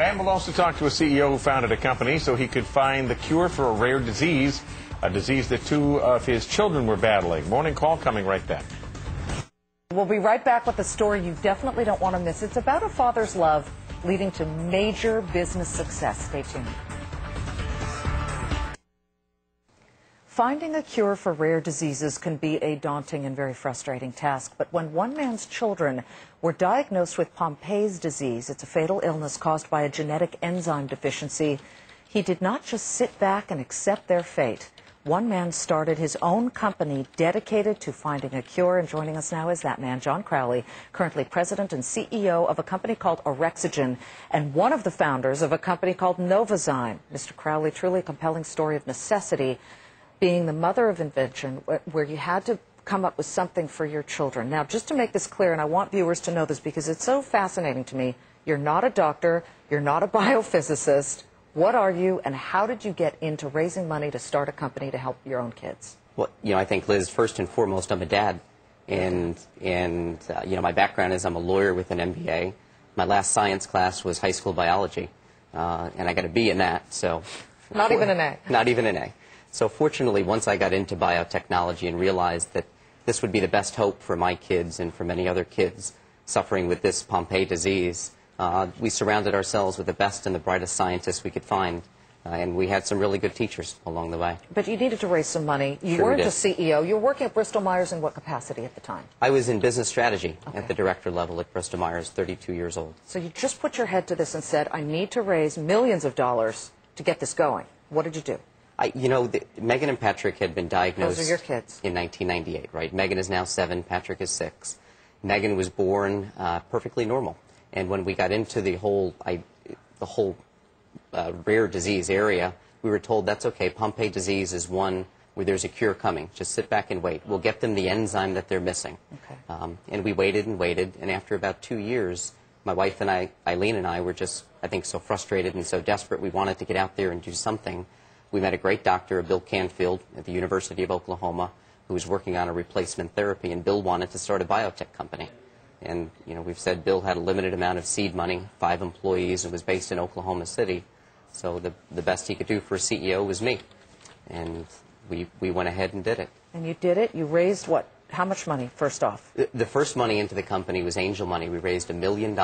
And we'll also talk to a CEO who founded a company so he could find the cure for a rare disease, a disease that two of his children were battling. Morning Call coming right then. We'll be right back with a story you definitely don't want to miss. It's about a father's love leading to major business success. Stay tuned. Finding a cure for rare diseases can be a daunting and very frustrating task, but when one man's children were diagnosed with Pompe's disease, it's a fatal illness caused by a genetic enzyme deficiency, he did not just sit back and accept their fate. One man started his own company dedicated to finding a cure, and joining us now is that man, John Crowley, currently president and CEO of a company called Orexigen and one of the founders of a company called Novozyme. Mr. Crowley, truly a compelling story of necessity, being the mother of invention, where you had to come up with something for your children. Now, just to make this clear, and I want viewers to know this because it's so fascinating to me, you're not a doctor, you're not a biophysicist. What are you, and how did you get into raising money to start a company to help your own kids? Well, I think, Liz, first and foremost, I'm a dad. And my background is I'm a lawyer with an MBA. My last science class was high school biology, and I got a B in that. So not even an A. Not even an A. So fortunately, once I got into biotechnology and realized that this would be the best hope for my kids and for many other kids suffering with this Pompe disease, we surrounded ourselves with the best and the brightest scientists we could find, and we had some really good teachers along the way. But you needed to raise some money. You weren't a CEO. You were working at Bristol-Myers in what capacity at the time? I was in business strategy at the director level at Bristol-Myers, 32 years old. So you just put your head to this and said, I need to raise millions of dollars to get this going. What did you do? Megan and Patrick had been diagnosed. Those are your kids. In 1998, right? Megan is now 7, Patrick is 6. Megan was born perfectly normal. And when we got into the whole rare disease area, we were told that's okay. Pompe disease is one where there's a cure coming. Just sit back and wait. We'll get them the enzyme that they're missing. Okay. And we waited and waited. And after about 2 years, my wife and I, Eileen and I, were just, I think, so frustrated and so desperate. We wanted to get out there and do something. We met a great doctor, Bill Canfield, at the University of Oklahoma, who was working on a replacement therapy, and Bill wanted to start a biotech company. And, we've said Bill had a limited amount of seed money, 5 employees, and was based in Oklahoma City. So the best he could do for a CEO was me. And we went ahead and did it. And you did it? You raised what? How much money, first off? The first money into the company was angel money. We raised $1 million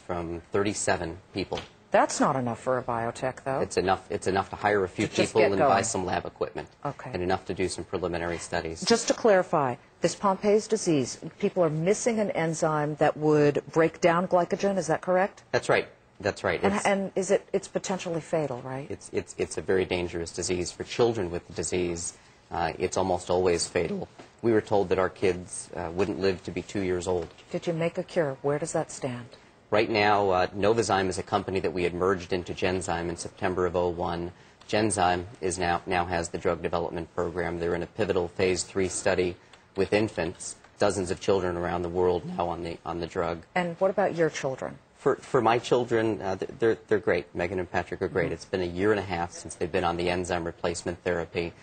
from 37 people. That's not enough for a biotech, though. It's enough to hire a few people and buy some lab equipment. Okay. And enough to do some preliminary studies. Just to clarify, this Pompe's disease, people are missing an enzyme that would break down glycogen, is that correct? That's right. That's right. And it's potentially fatal, right? It's a very dangerous disease. For children with the disease, it's almost always fatal. We were told that our kids wouldn't live to be 2 years old. Did you make a cure? Where does that stand? Right now, Novozyme is a company that we had merged into Genzyme in September of '01. Genzyme is now has the drug development program. They're in a pivotal phase 3 study with infants, dozens of children around the world now on the drug. And what about your children? For my children, they're great. Megan and Patrick are great. It's been a year and a half since they've been on the enzyme replacement therapy.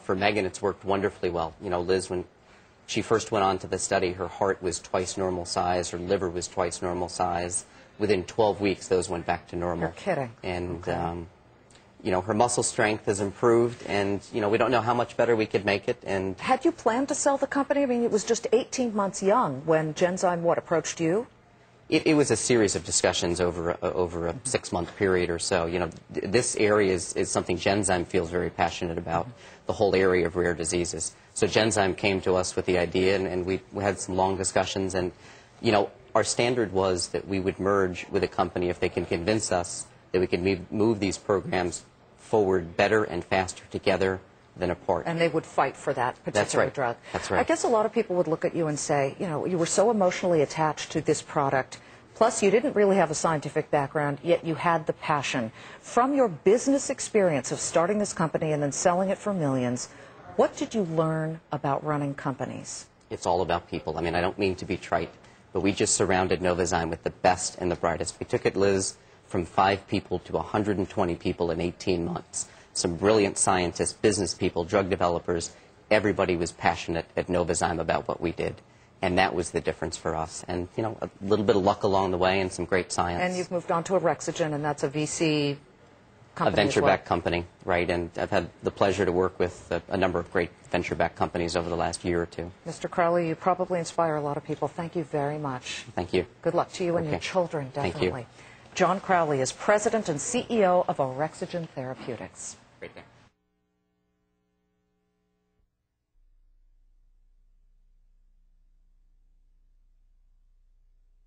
For Megan, it's worked wonderfully well. Liz, when she first went on to the study, her heart was twice normal size, her liver was twice normal size. Within 12 weeks, those went back to normal. You're kidding. And, her muscle strength has improved, and, we don't know how much better we could make it. And had you planned to sell the company? I mean, it was just 18 months young when Genzyme, approached you? It was a series of discussions over a 6-month period or so. This area is something Genzyme feels very passionate about, the whole area of rare diseases. So Genzyme came to us with the idea, and we had some long discussions. And, our standard was that we would merge with a company if they can convince us that we can move these programs forward better and faster together than apart. And they would fight for that particular drug. That's right. I guess a lot of people would look at you and say, you were so emotionally attached to this product, plus you didn't really have a scientific background, yet you had the passion. From your business experience of starting this company and then selling it for millions, what did you learn about running companies? It's all about people. I mean, I don't mean to be trite, but we just surrounded Novozyme with the best and the brightest. We took it, Liz, from 5 people to 120 people in 18 months. Some brilliant scientists, business people, drug developers. Everybody was passionate at Novozyme about what we did. And that was the difference for us. And, you know, a little bit of luck along the way and some great science. And you've moved on to Orexogen, and that's a VC company. A venture-backed company, right. And I've had the pleasure to work with a number of great venture-backed companies over the last year or two. Mr. Crowley, you probably inspire a lot of people. Thank you very much. Thank you. Good luck to you and your children, definitely. Thank you. John Crowley is President and CEO of Orexogen Therapeutics. Great day.